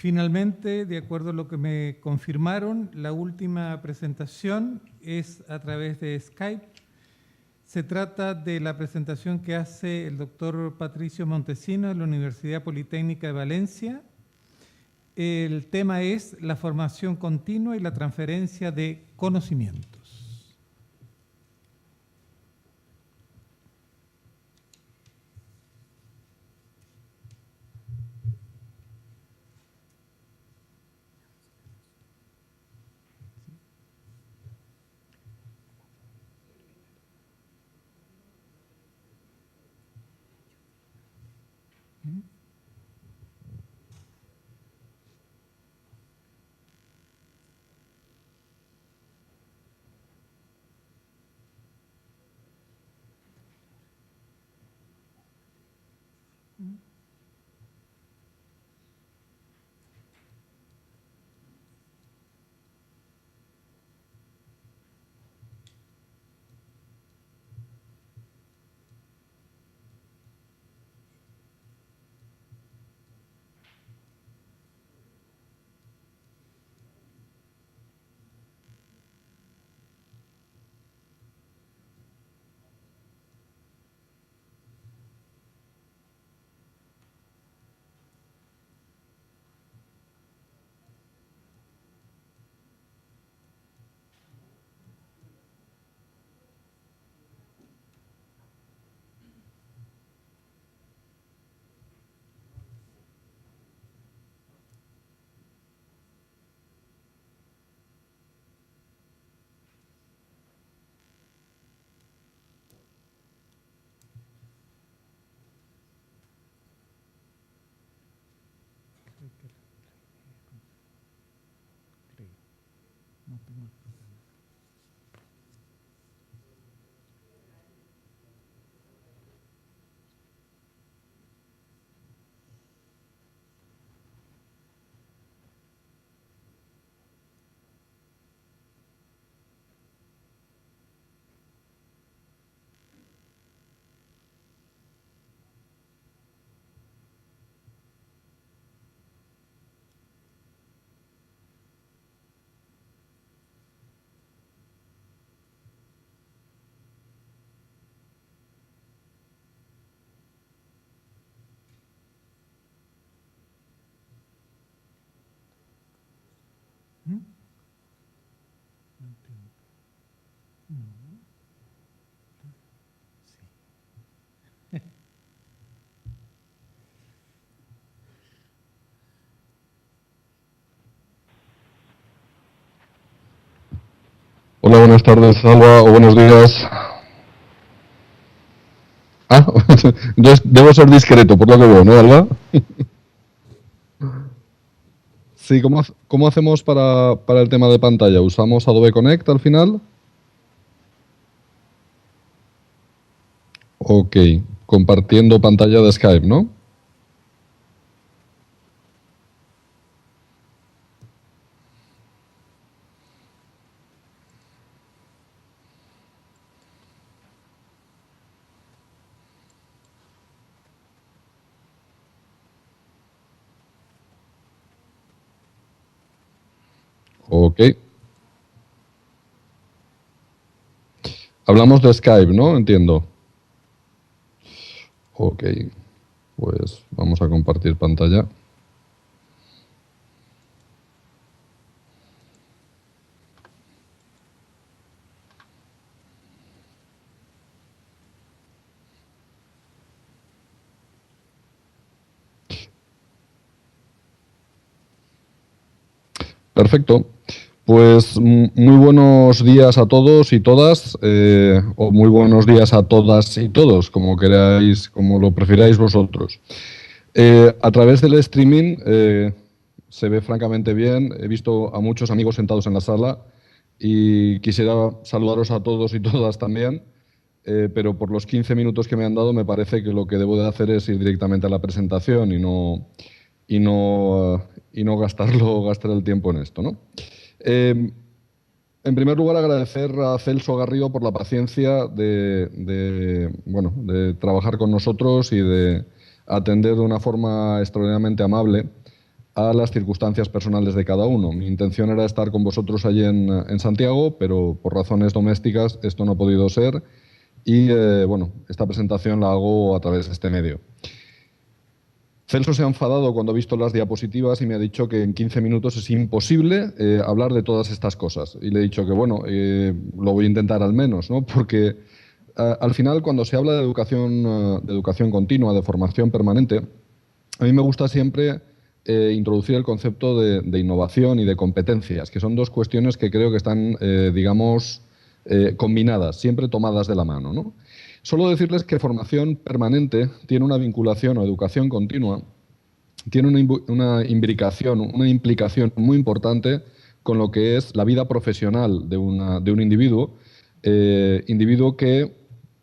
Finalmente, de acuerdo a lo que me confirmaron, la última presentación es a través de Skype. Se trata de la presentación que hace el doctor Patricio Montesino de la Universidad Politécnica de Valencia. El tema es la formación continua y la transferencia de conocimientos. Hola, buenas tardes, Alba, o buenos días. Ah, debo ser discreto, por lo que veo, ¿no, Alba? Sí, ¿cómo hacemos para el tema de pantalla? ¿Usamos Adobe Connect al final? Ok, compartiendo pantalla de Skype, ¿no? Ok. Hablamos de Skype, ¿no? Entiendo. Ok, pues vamos a compartir pantalla. Perfecto. Pues muy buenos días a todos y todas, o muy buenos días a todas y todos, como queráis, como lo prefiráis vosotros. A través del streaming se ve francamente bien. He visto a muchos amigos sentados en la sala y quisiera saludaros a todos y todas también, pero por los 15 minutos que me han dado me parece que lo que debo de hacer es ir directamente a la presentación y no gastar el tiempo en esto, ¿no? En primer lugar, agradecer a Celso Garrido por la paciencia de trabajar con nosotros y de atender de una forma extraordinariamente amable a las circunstancias personales de cada uno. Mi intención era estar con vosotros allí en Santiago, pero por razones domésticas esto no ha podido ser y bueno, esta presentación la hago a través de este medio. Celso se ha enfadado cuando ha visto las diapositivas y me ha dicho que en 15 minutos es imposible hablar de todas estas cosas. Y le he dicho que, bueno, lo voy a intentar al menos, ¿no? Porque al final, cuando se habla de educación continua, de formación permanente, a mí me gusta siempre introducir el concepto de innovación y de competencias, que son dos cuestiones que creo que están, digamos, combinadas, siempre tomadas de la mano, ¿no? Solo decirles que formación permanente tiene una vinculación o educación continua, tiene una implicación muy importante con lo que es la vida profesional de un individuo, individuo que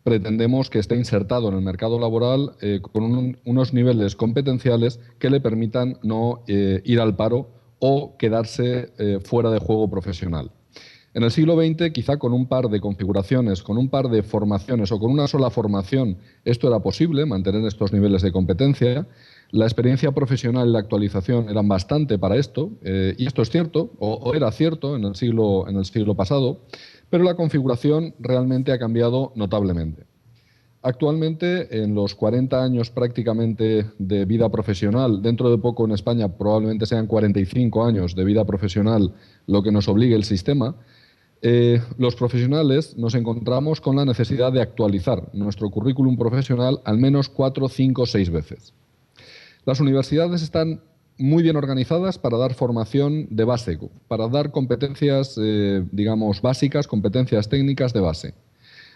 pretendemos que esté insertado en el mercado laboral con unos niveles competenciales que le permitan no ir al paro o quedarse fuera de juego profesional. En el siglo XX, quizá con un par de configuraciones, con un par de formaciones o con una sola formación, esto era posible, mantener estos niveles de competencia. La experiencia profesional y la actualización eran bastante para esto, y esto es cierto, o era cierto en el siglo pasado, pero la configuración realmente ha cambiado notablemente. Actualmente, en los 40 años prácticamente de vida profesional, dentro de poco en España probablemente sean 45 años de vida profesional lo que nos obligue el sistema, los profesionales nos encontramos con la necesidad de actualizar nuestro currículum profesional al menos 4, 5, 6 veces. Las universidades están muy bien organizadas para dar formación de base, para dar competencias, digamos, básicas, competencias técnicas de base.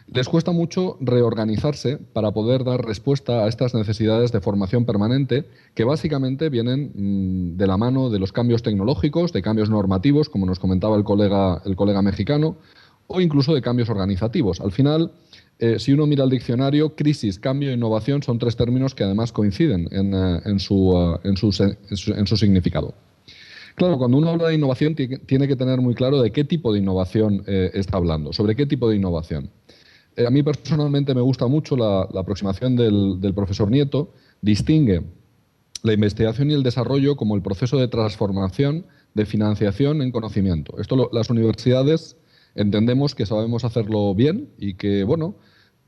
Les cuesta mucho reorganizarse para poder dar respuesta a estas necesidades de formación permanente que básicamente vienen de la mano de los cambios tecnológicos, de cambios normativos, como nos comentaba el colega mexicano, o incluso de cambios organizativos. Al final, si uno mira el diccionario, crisis, cambio e innovación son tres términos que además coinciden en su significado. Claro, cuando uno habla de innovación tiene que tener muy claro de qué tipo de innovación está hablando, sobre qué tipo de innovación. A mí personalmente me gusta mucho la aproximación del profesor Nieto. Distingue la investigación y el desarrollo como el proceso de transformación de financiación en conocimiento. Esto las universidades entendemos que sabemos hacerlo bien y que, bueno,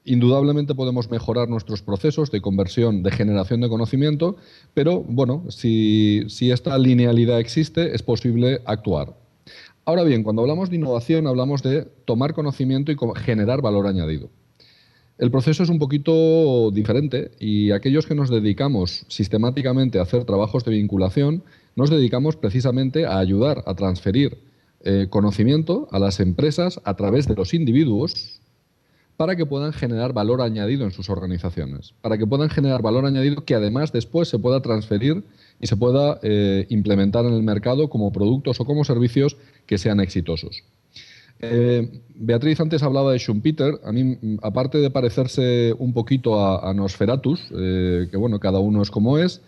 indudablemente podemos mejorar nuestros procesos de conversión, de generación de conocimiento, pero, bueno, si esta linealidad existe, es posible actuar. Ahora bien, cuando hablamos de innovación, hablamos de tomar conocimiento y generar valor añadido. El proceso es un poquito diferente y aquellos que nos dedicamos sistemáticamente a hacer trabajos de vinculación, nos dedicamos precisamente a ayudar a transferir conocimiento a las empresas a través de los individuos para que puedan generar valor añadido en sus organizaciones, para que puedan generar valor añadido que además después se pueda transferir y se pueda implementar en el mercado como productos o como servicios que sean exitosos. Beatriz antes hablaba de Schumpeter. A mí, aparte de parecerse un poquito a Nosferatus, que bueno, cada uno es como es,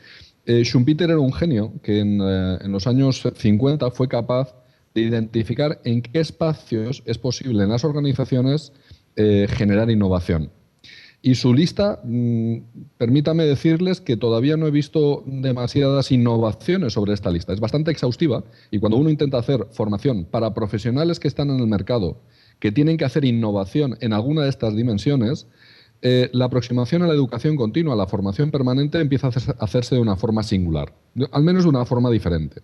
Schumpeter era un genio que en los años 50 fue capaz de identificar en qué espacios es posible en las organizaciones generar innovación. Y su lista, permítame decirles que todavía no he visto demasiadas innovaciones sobre esta lista. Es bastante exhaustiva y cuando uno intenta hacer formación para profesionales que están en el mercado, que tienen que hacer innovación en alguna de estas dimensiones, la aproximación a la educación continua, a la formación permanente, empieza a hacerse de una forma singular, al menos de una forma diferente.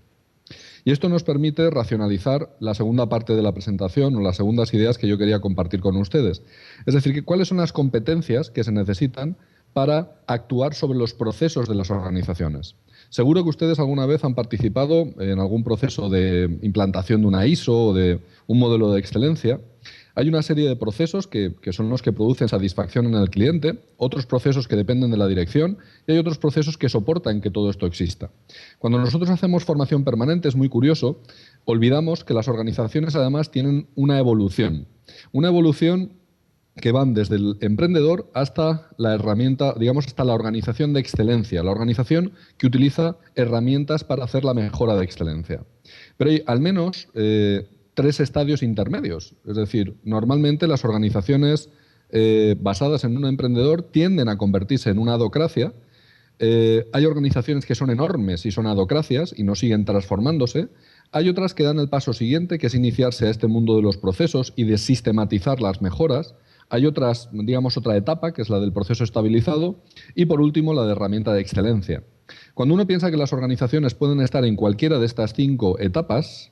Y esto nos permite racionalizar la segunda parte de la presentación o las segundas ideas que yo quería compartir con ustedes. Es decir, cuáles son las competencias que se necesitan para actuar sobre los procesos de las organizaciones. Seguro que ustedes alguna vez han participado en algún proceso de implantación de una ISO o de un modelo de excelencia. Hay una serie de procesos que son los que producen satisfacción en el cliente, otros procesos que dependen de la dirección y hay otros procesos que soportan que todo esto exista. Cuando nosotros hacemos formación permanente, es muy curioso, olvidamos que las organizaciones además tienen una evolución que van desde el emprendedor hasta la herramienta, digamos, hasta la organización de excelencia, la organización que utiliza herramientas para hacer la mejora de excelencia. Pero hay al menos 3 estadios intermedios. Es decir, normalmente las organizaciones basadas en un emprendedor tienden a convertirse en una adocracia Hay organizaciones que son enormes y son adocracias y no siguen transformándose. Hay otras que dan el paso siguiente, que es iniciarse a este mundo de los procesos y de sistematizar las mejoras. Hay otras, digamos, otra etapa, que es la del proceso estabilizado. Y por último, la de herramienta de excelencia. Cuando uno piensa que las organizaciones pueden estar en cualquiera de estas 5 etapas,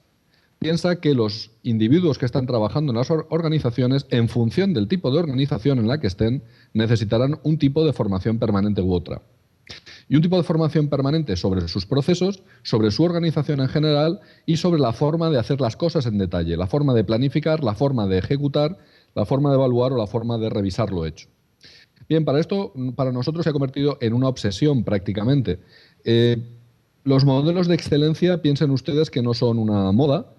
piensa que los individuos que están trabajando en las organizaciones, en función del tipo de organización en la que estén, necesitarán un tipo de formación permanente u otra. Y un tipo de formación permanente sobre sus procesos, sobre su organización en general y sobre la forma de hacer las cosas en detalle, la forma de planificar, la forma de ejecutar, la forma de evaluar o la forma de revisar lo hecho. Bien, para esto, para nosotros se ha convertido en una obsesión prácticamente. Los modelos de excelencia, piensen ustedes que no son una moda,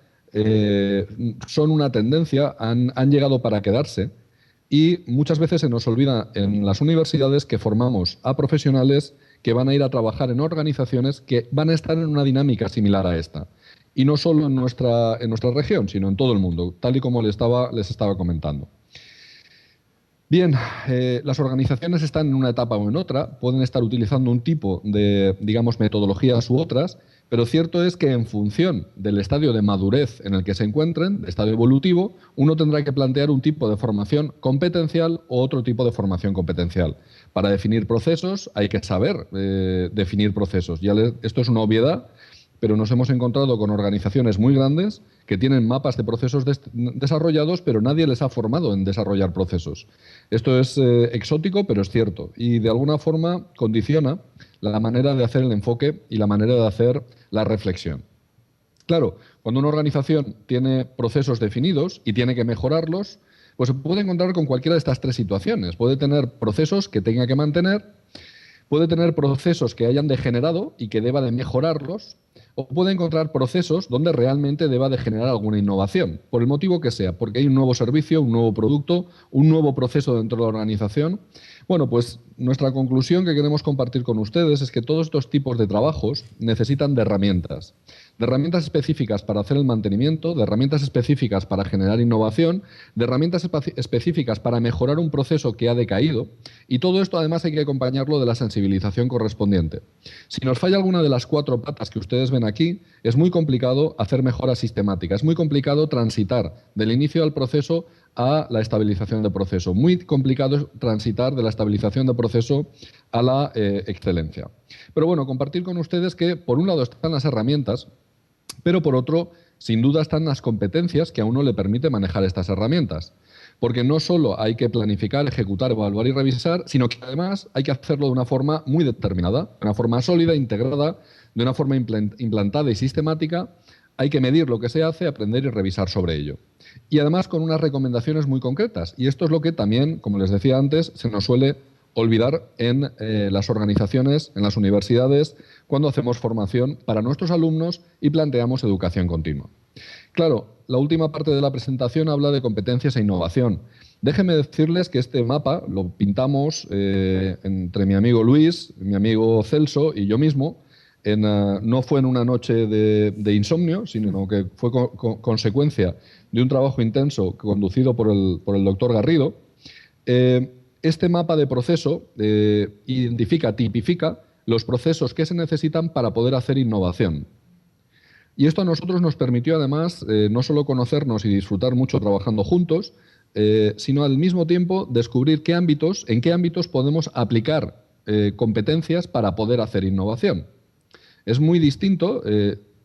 son una tendencia, han llegado para quedarse y muchas veces se nos olvida en las universidades que formamos a profesionales que van a ir a trabajar en organizaciones que van a estar en una dinámica similar a esta. Y no solo en nuestra región, sino en todo el mundo, tal y como les estaba comentando. Bien, las organizaciones están en una etapa o en otra, pueden estar utilizando un tipo de, digamos, metodologías u otras, pero cierto es que en función del estadio de madurez en el que se encuentren, de estadio evolutivo, uno tendrá que plantear un tipo de formación competencial o otro tipo de formación competencial. Para definir procesos hay que saber definir procesos. Esto es una obviedad, pero nos hemos encontrado con organizaciones muy grandes que tienen mapas de procesos desarrollados, pero nadie les ha formado en desarrollar procesos. Esto es exótico, pero es cierto, y de alguna forma condiciona la manera de hacer el enfoque y la manera de hacer la reflexión. Claro, cuando una organización tiene procesos definidos y tiene que mejorarlos, pues se puede encontrar con cualquiera de estas 3 situaciones. Puede tener procesos que tenga que mantener, puede tener procesos que hayan degenerado y que deba de mejorarlos, o puede encontrar procesos donde realmente deba de generar alguna innovación, por el motivo que sea, porque hay un nuevo servicio, un nuevo producto, un nuevo proceso dentro de la organización. Bueno, pues nuestra conclusión que queremos compartir con ustedes es que todos estos tipos de trabajos necesitan de herramientas específicas para hacer el mantenimiento, de herramientas específicas para generar innovación, de herramientas específicas para mejorar un proceso que ha decaído, y todo esto además hay que acompañarlo de la sensibilización correspondiente. Si nos falla alguna de las 4 patas que ustedes ven aquí, es muy complicado hacer mejora sistemática, es muy complicado transitar del inicio del proceso a la estabilización de proceso, muy complicado transitar de la estabilización de proceso a la excelencia. Pero bueno, compartir con ustedes que por un lado están las herramientas, pero por otro, sin duda están las competencias que a uno le permite manejar estas herramientas. Porque no solo hay que planificar, ejecutar, evaluar y revisar, sino que además hay que hacerlo de una forma muy determinada, de una forma sólida, integrada, de una forma implantada y sistemática. Hay que medir lo que se hace, aprender y revisar sobre ello. Y además con unas recomendaciones muy concretas. Y esto es lo que también, como les decía antes, se nos suele olvidar en las organizaciones, en las universidades, cuando hacemos formación para nuestros alumnos y planteamos educación continua. Claro, la última parte de la presentación habla de competencias e innovación. Déjenme decirles que este mapa lo pintamos entre mi amigo Luis, mi amigo Celso y yo mismo. No fue en una noche de insomnio, sino que fue consecuencia de un trabajo intenso conducido por el doctor Garrido. Este mapa de proceso identifica, tipifica los procesos que se necesitan para poder hacer innovación. Y esto a nosotros nos permitió además no solo conocernos y disfrutar mucho trabajando juntos, sino al mismo tiempo descubrir en qué ámbitos podemos aplicar competencias para poder hacer innovación. Es muy distinto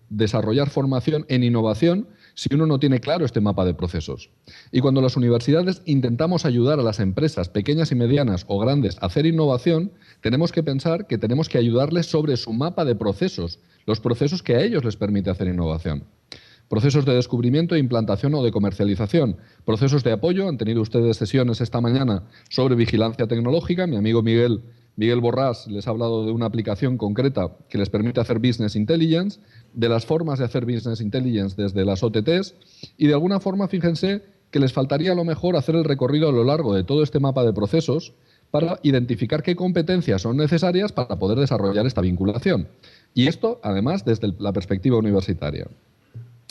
desarrollar formación en innovación si uno no tiene claro este mapa de procesos. Y cuando las universidades intentamos ayudar a las empresas pequeñas y medianas o grandes a hacer innovación, tenemos que pensar que tenemos que ayudarles sobre su mapa de procesos, los procesos que a ellos les permite hacer innovación. Procesos de descubrimiento, implantación o de comercialización. Procesos de apoyo. Han tenido ustedes sesiones esta mañana sobre vigilancia tecnológica. Mi amigo Miguel Borrás les ha hablado de una aplicación concreta que les permite hacer Business Intelligence, de las formas de hacer Business Intelligence desde las OTTs y de alguna forma, fíjense, que les faltaría a lo mejor hacer el recorrido a lo largo de todo este mapa de procesos para identificar qué competencias son necesarias para poder desarrollar esta vinculación. Y esto, además, desde la perspectiva universitaria.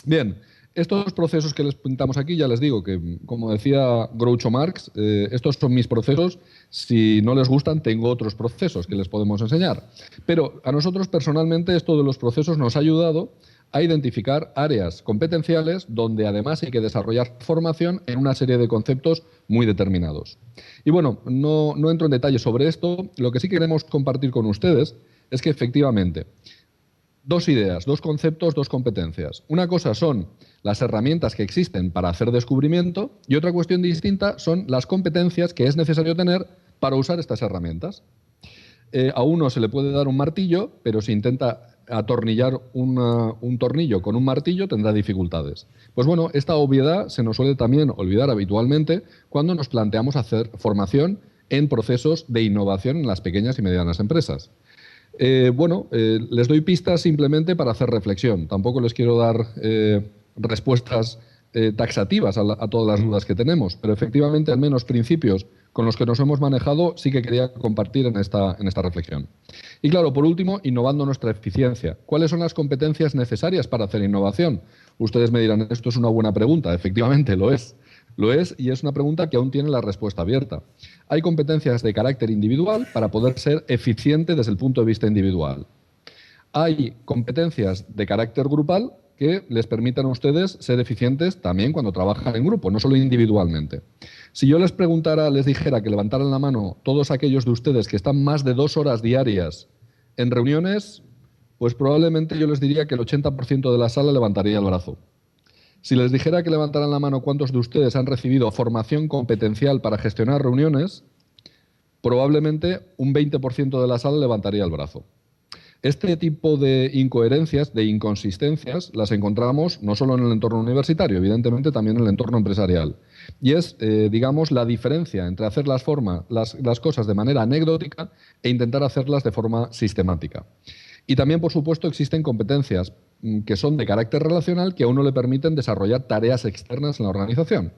Bien, Estos procesos que les pintamos aquí, ya les digo que, como decía Groucho Marx, estos son mis procesos. Si no les gustan, tengo otros procesos que les podemos enseñar. Pero a nosotros personalmente esto de los procesos nos ha ayudado a identificar áreas competenciales donde además hay que desarrollar formación en una serie de conceptos muy determinados. Y bueno, no entro en detalle sobre esto. Lo que sí queremos compartir con ustedes es que efectivamente dos ideas, dos conceptos, dos competencias. Una cosa son las herramientas que existen para hacer descubrimiento y otra cuestión distinta son las competencias que es necesario tener para usar estas herramientas. A uno se le puede dar un martillo, pero si intenta atornillar un tornillo con un martillo tendrá dificultades. Pues bueno, esta obviedad se nos suele también olvidar habitualmente cuando nos planteamos hacer formación en procesos de innovación en las pequeñas y medianas empresas. Les doy pistas simplemente para hacer reflexión. Tampoco les quiero dar respuestas taxativas a todas las dudas que tenemos, pero efectivamente al menos principios con los que nos hemos manejado sí que quería compartir en esta reflexión. Y claro, por último, innovando nuestra eficiencia. ¿Cuáles son las competencias necesarias para hacer innovación? Ustedes me dirán, esto es una buena pregunta. Efectivamente, lo es. Lo es, y es una pregunta que aún tiene la respuesta abierta. Hay competencias de carácter individual para poder ser eficiente desde el punto de vista individual. Hay competencias de carácter grupal que les permitan a ustedes ser eficientes también cuando trabajan en grupo, no solo individualmente. Si yo les preguntara, les dijera que levantaran la mano todos aquellos de ustedes que están más de 2 horas diarias en reuniones, pues probablemente yo les diría que el 80% de la sala levantaría el brazo. Si les dijera que levantaran la mano cuántos de ustedes han recibido formación competencial para gestionar reuniones, probablemente un 20% de la sala levantaría el brazo. Este tipo de incoherencias, de inconsistencias, las encontramos no solo en el entorno universitario, evidentemente también en el entorno empresarial. Y es, digamos, la diferencia entre hacer las cosas de manera anecdótica e intentar hacerlas de forma sistemática. Y también, por supuesto, existen competencias que son de carácter relacional que a uno le permiten desarrollar tareas externas en la organización.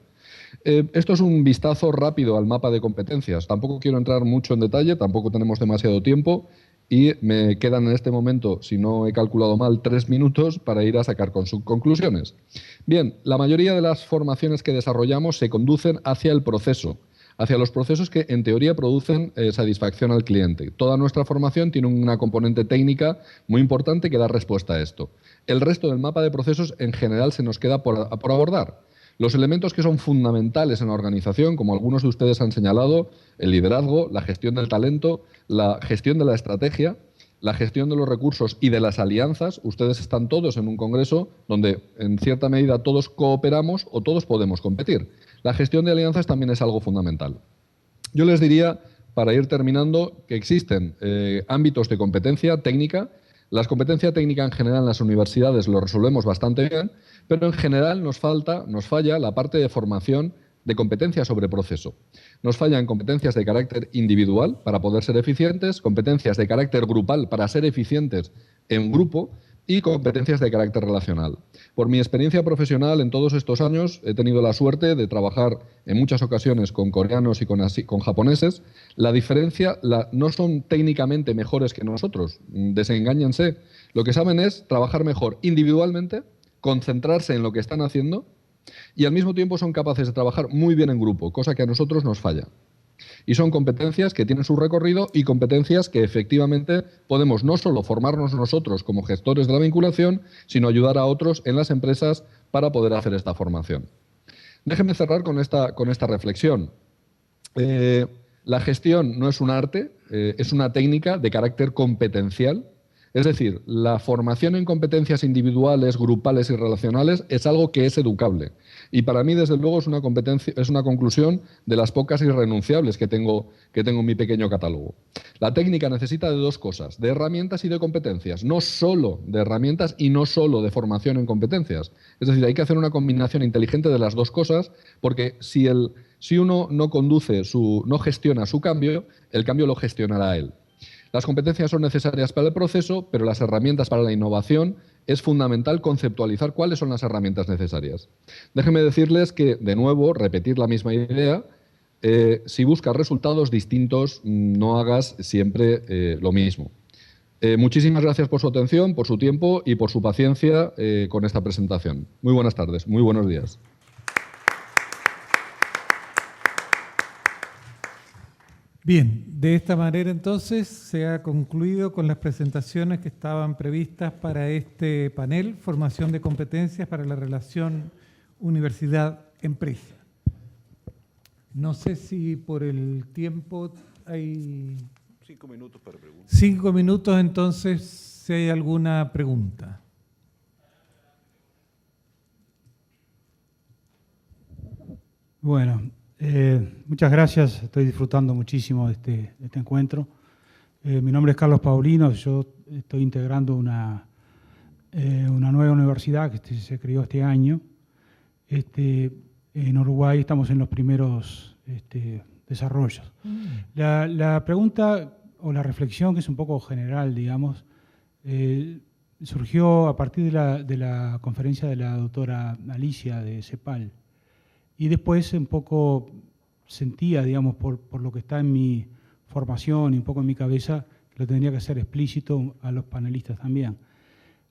Esto es un vistazo rápido al mapa de competencias. Tampoco quiero entrar mucho en detalle, tampoco tenemos demasiado tiempo y me quedan en este momento, si no he calculado mal, 3 minutos para ir a sacar con sus conclusiones. Bien, la mayoría de las formaciones que desarrollamos se conducen hacia el proceso, hacia los procesos que en teoría producen satisfacción al cliente. Toda nuestra formación tiene una componente técnica muy importante que da respuesta a esto. El resto del mapa de procesos en general se nos queda por abordar. Los elementos que son fundamentales en la organización, como algunos de ustedes han señalado, el liderazgo, la gestión del talento, la gestión de la estrategia, la gestión de los recursos y de las alianzas. Ustedes están todos en un congreso donde en cierta medida todos cooperamos o todos podemos competir. La gestión de alianzas también es algo fundamental. Yo les diría, para ir terminando, que existen ámbitos de competencia técnica. Las competencias técnicas en general en las universidades lo resolvemos bastante bien, pero en general nos falla la parte de formación de competencias sobre proceso. Nos fallan competencias de carácter individual para poder ser eficientes, competencias de carácter grupal para ser eficientes en grupo y competencias de carácter relacional. Por mi experiencia profesional en todos estos años he tenido la suerte de trabajar en muchas ocasiones con coreanos y con japoneses. La diferencia no son técnicamente mejores que nosotros, desengáñense. Lo que saben es trabajar mejor individualmente, concentrarse en lo que están haciendo y al mismo tiempo son capaces de trabajar muy bien en grupo, cosa que a nosotros nos falla. Y son competencias que tienen su recorrido y competencias que efectivamente podemos no solo formarnos nosotros como gestores de la vinculación, sino ayudar a otros en las empresas para poder hacer esta formación. Déjenme cerrar con esta reflexión. La gestión no es un arte, es una técnica de carácter competencial. Es decir, la formación en competencias individuales, grupales y relacionales es algo que es educable. Y para mí, desde luego, es una conclusión de las pocas irrenunciables que tengo en mi pequeño catálogo. La técnica necesita de dos cosas, de herramientas y de competencias. No solo de herramientas y no solo de formación en competencias. Es decir, hay que hacer una combinación inteligente de las dos cosas, porque si uno no gestiona su cambio, el cambio lo gestionará él. Las competencias son necesarias para el proceso, pero las herramientas para la innovación es fundamental conceptualizar cuáles son las herramientas necesarias. Déjenme decirles que, de nuevo, repetir la misma idea, si buscas resultados distintos, no hagas siempre lo mismo. Muchísimas gracias por su atención, por su tiempo y por su paciencia con esta presentación. Muy buenas tardes, muy buenos días. Bien, de esta manera entonces se ha concluido con las presentaciones que estaban previstas para este panel, formación de competencias para la relación universidad-empresa. No sé si por el tiempo hay... 5 minutos para preguntas. 5 minutos entonces, si hay alguna pregunta. Bueno, muchas gracias. Estoy disfrutando muchísimo de este encuentro. Mi nombre es Carlos Paulino. Yo estoy integrando una nueva universidad que se creó este año. En Uruguay estamos en los primeros desarrollos. La pregunta o la reflexión, que es un poco general, digamos, surgió a partir de la conferencia de la doctora Alicia de CEPAL. Y después un poco sentía, digamos, por lo que está en mi formación y un poco en mi cabeza, que lo tendría que hacer explícito a los panelistas también.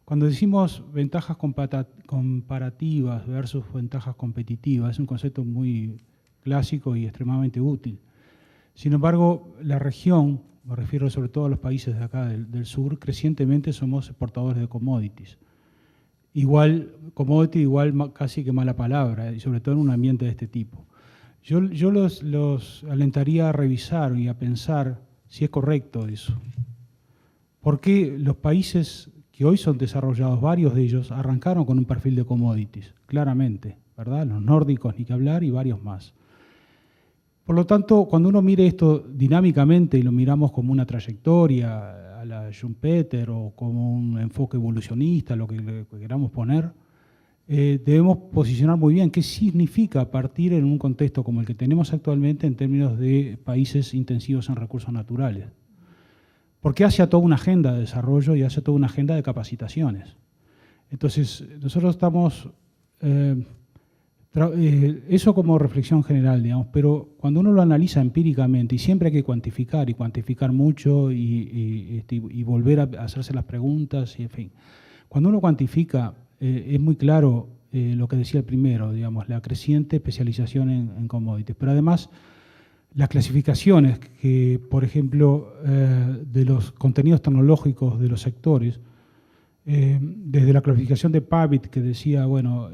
Cuando decimos ventajas comparativas versus ventajas competitivas, es un concepto muy clásico y extremadamente útil. Sin embargo, la región, me refiero sobre todo a los países de acá del sur, crecientemente somos exportadores de commodities. Igual, commodity, igual casi que mala palabra, y sobre todo en un ambiente de este tipo. Yo los alentaría a revisar y a pensar si es correcto eso. Porque los países que hoy son desarrollados, varios de ellos, arrancaron con un perfil de commodities, claramente, ¿verdad? Los nórdicos, ni que hablar, y varios más. Por lo tanto, cuando uno mire esto dinámicamente y lo miramos como una trayectoria a la Schumpeter o como un enfoque evolucionista, lo que le queramos poner, debemos posicionar muy bien qué significa partir en un contexto como el que tenemos actualmente en términos de países intensivos en recursos naturales. Porque hace toda una agenda de desarrollo y hace toda una agenda de capacitaciones. Entonces, nosotros estamos... eso como reflexión general, digamos, pero cuando uno lo analiza empíricamente, y siempre hay que cuantificar, y cuantificar mucho, y volver a hacerse las preguntas, y en fin. Cuando uno cuantifica, es muy claro lo que decía el primero, digamos, la creciente especialización en commodities. Pero además, las clasificaciones que, por ejemplo, de los contenidos tecnológicos de los sectores, desde la clasificación de Pavitt, que decía, bueno,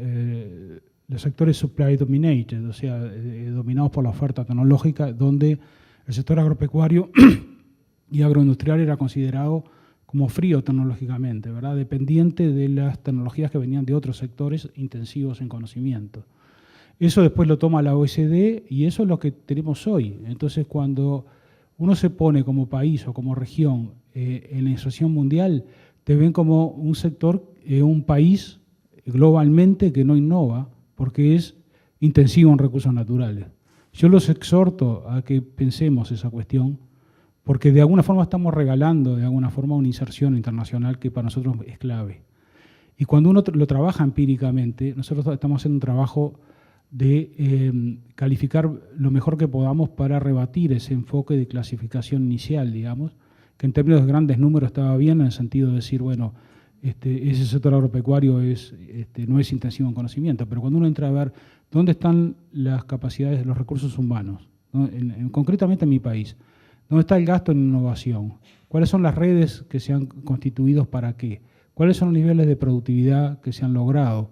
los sectores supply dominated, o sea, dominados por la oferta tecnológica, donde el sector agropecuario y agroindustrial era considerado como frío tecnológicamente, ¿verdad? Dependiente de las tecnologías que venían de otros sectores intensivos en conocimiento. Eso después lo toma la OECD y eso es lo que tenemos hoy. Entonces, cuando uno se pone como país o como región en la situación mundial, te ven como un sector, un país globalmente que no innova, porque es intensivo en recursos naturales. Yo los exhorto a que pensemos esa cuestión, porque de alguna forma estamos regalando, de alguna forma, una inserción internacional que para nosotros es clave. Y cuando uno lo trabaja empíricamente, nosotros estamos haciendo un trabajo de calificar lo mejor que podamos para rebatir ese enfoque de clasificación inicial, digamos, que en términos de grandes números estaba bien, en el sentido de decir, bueno, ese sector agropecuario no es intensivo en conocimiento, pero cuando uno entra a ver dónde están las capacidades de los recursos humanos, ¿no? Concretamente en mi país, dónde está el gasto en innovación, cuáles son las redes que se han constituido para qué, cuáles son los niveles de productividad que se han logrado,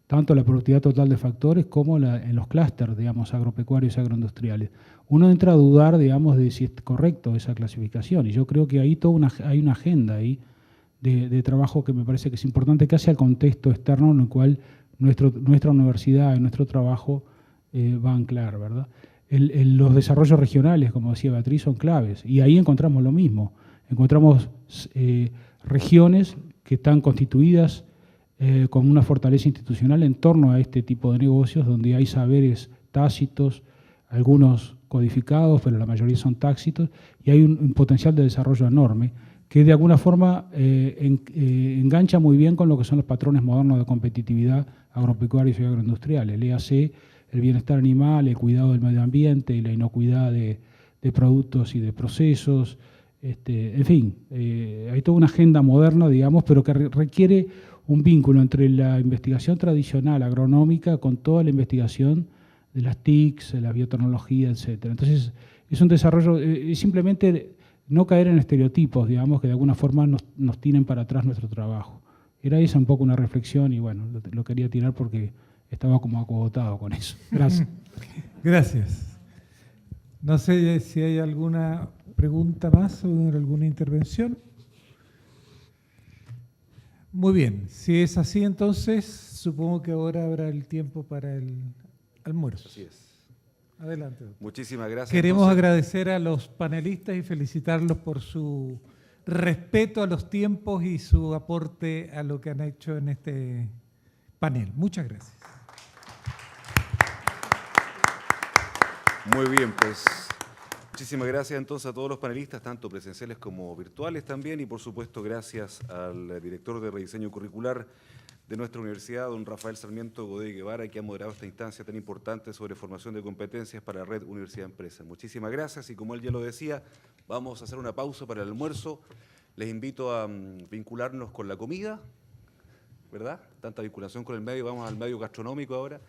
tanto la productividad total de factores como en los clústeres, digamos, agropecuarios y agroindustriales. Uno entra a dudar, digamos, de si es correcto esa clasificación, y yo creo que hay hay una agenda ahí de trabajo que me parece que es importante, que hace al contexto externo en el cual nuestra universidad y nuestro trabajo va a anclar, ¿verdad? Los desarrollos regionales, como decía Beatriz, son claves, y ahí encontramos lo mismo. Encontramos regiones que están constituidas con una fortaleza institucional en torno a este tipo de negocios, donde hay saberes tácitos, algunos codificados, pero la mayoría son tácitos, y hay un potencial de desarrollo enorme, que de alguna forma engancha muy bien con lo que son los patrones modernos de competitividad agropecuarios y agroindustriales. Léase el bienestar animal, el cuidado del medio ambiente, la inocuidad de productos y de procesos, En fin, hay toda una agenda moderna, digamos, pero que requiere un vínculo entre la investigación tradicional agronómica con toda la investigación de las TICs, de la biotecnología, etcétera. Entonces, es un desarrollo, simplemente no caer en estereotipos, digamos, que de alguna forma nos tiren para atrás nuestro trabajo. Era esa un poco una reflexión y bueno, lo quería tirar porque estaba como acogotado con eso. Gracias. Gracias. No sé si hay alguna pregunta más o alguna intervención. Muy bien, si es así entonces, supongo que ahora habrá el tiempo para el almuerzo. Así es. Adelante, doctor. Muchísimas gracias. Queremos Entonces, agradecer a los panelistas y felicitarlos por su respeto a los tiempos y su aporte a lo que han hecho en este panel. Muchas gracias. muy bien, pues muchísimas gracias entonces a todos los panelistas, tanto presenciales como virtuales también, y por supuesto gracias al director de rediseño curricular de nuestra universidad, don Rafael Sarmiento Godoy Guevara, que ha moderado esta instancia tan importante sobre formación de competencias para la Red Universidad Empresa. Muchísimas gracias y como él ya lo decía, vamos a hacer una pausa para el almuerzo. Les invito a vincularnos con la comida, ¿verdad? Tanta vinculación con el medio, vamos al medio gastronómico ahora.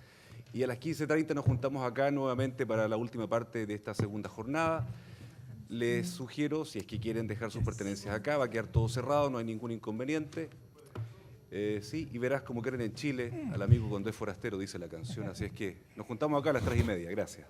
Y a las 15:30 nos juntamos acá nuevamente para la última parte de esta segunda jornada. Les sugiero, si es que quieren dejar sus pertenencias acá, va a quedar todo cerrado, no hay ningún inconveniente. Sí, y verás como quieren en Chile, al amigo cuando es forastero, dice la canción. Así es que nos juntamos acá a las 3:30. Gracias.